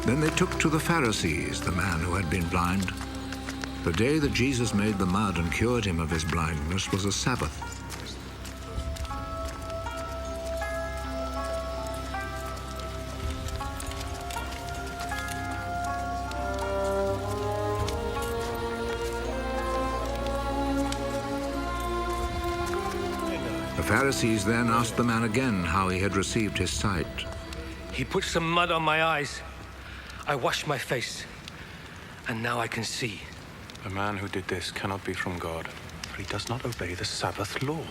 Then they took to the Pharisees the man who had been blind. The day that Jesus made the mud and cured him of his blindness was a Sabbath. The Pharisees then asked the man again how he had received his sight. He put some mud on my eyes. I washed my face, and now I can see. The man who did this cannot be from God, for he does not obey the Sabbath law.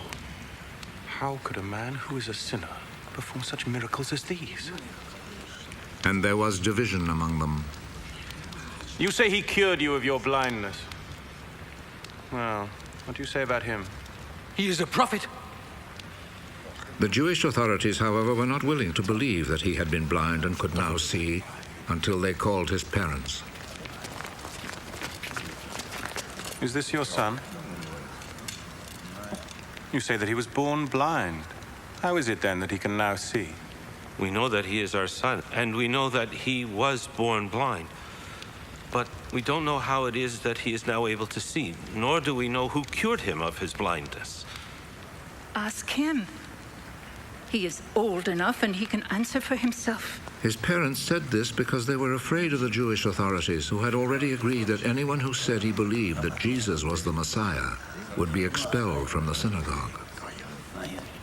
How could a man who is a sinner perform such miracles as these? And there was division among them. You say he cured you of your blindness. Well, what do you say about him? He is a prophet. The Jewish authorities, however, were not willing to believe that he had been blind and could now see until they called his parents. Is this your son? You say that he was born blind. How is it then that he can now see? We know that he is our son, and we know that he was born blind. But we don't know how it is that he is now able to see, nor do we know who cured him of his blindness. Ask him. He is old enough and he can answer for himself. His parents said this because they were afraid of the Jewish authorities, who had already agreed that anyone who said he believed that Jesus was the Messiah would be expelled from the synagogue.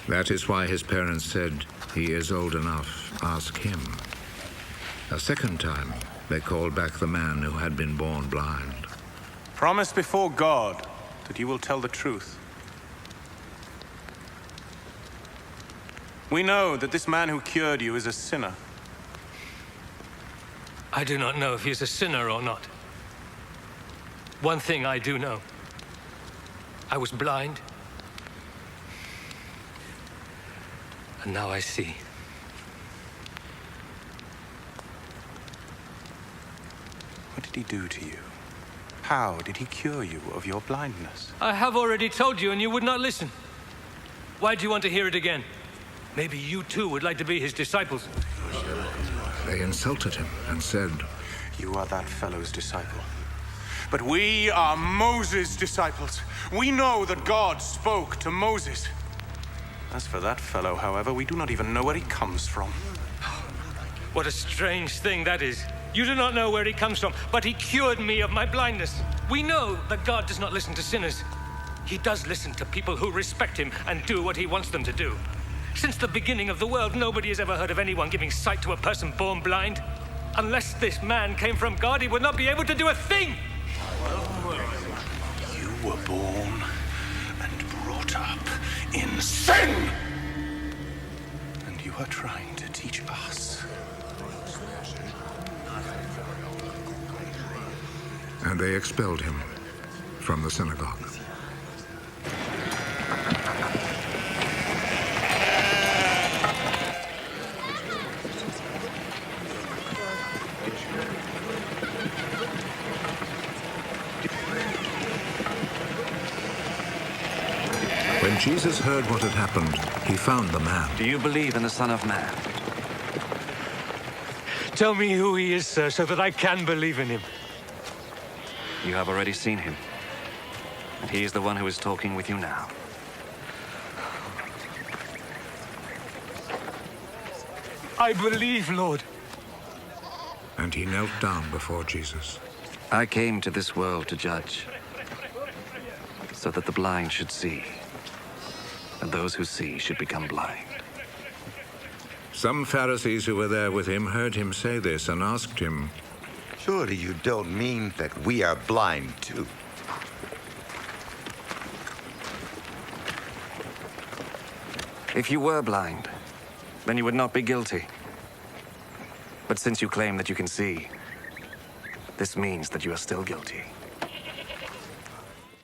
That is why his parents said, "He is old enough, ask him." A second time, they called back the man who had been born blind. Promise before God that you will tell the truth. We know that this man who cured you is a sinner. I do not know if he is a sinner or not. One thing I do know. I was blind, and now I see. What did he do to you? How did he cure you of your blindness? I have already told you, and you would not listen. Why do you want to hear it again? Maybe you too would like to be his disciples. They insulted him and said, You are that fellow's disciple. But we are Moses' disciples. We know that God spoke to Moses. As for that fellow, however, we do not even know where he comes from. What a strange thing that is. You do not know where he comes from, but he cured me of my blindness. We know that God does not listen to sinners. He does listen to people who respect him and do what he wants them to do. Since the beginning of the world, nobody has ever heard of anyone giving sight to a person born blind. Unless this man came from God, he would not be able to do a thing. You were born and brought up in sin! And you are trying to teach us. and they expelled him from the synagogue. When Jesus heard what had happened, he found the man. Do you believe in the Son of Man? Tell me who he is, sir, so that I can believe in him. You have already seen him. And he is the one who is talking with you now. I believe, Lord. And he knelt down before Jesus. I came to this world to judge, so that the blind should see, and those who see should become blind. Some Pharisees who were there with him heard him say this and asked him, Surely you don't mean that we are blind too? If you were blind, then you would not be guilty. But since you claim that you can see, this means that you are still guilty.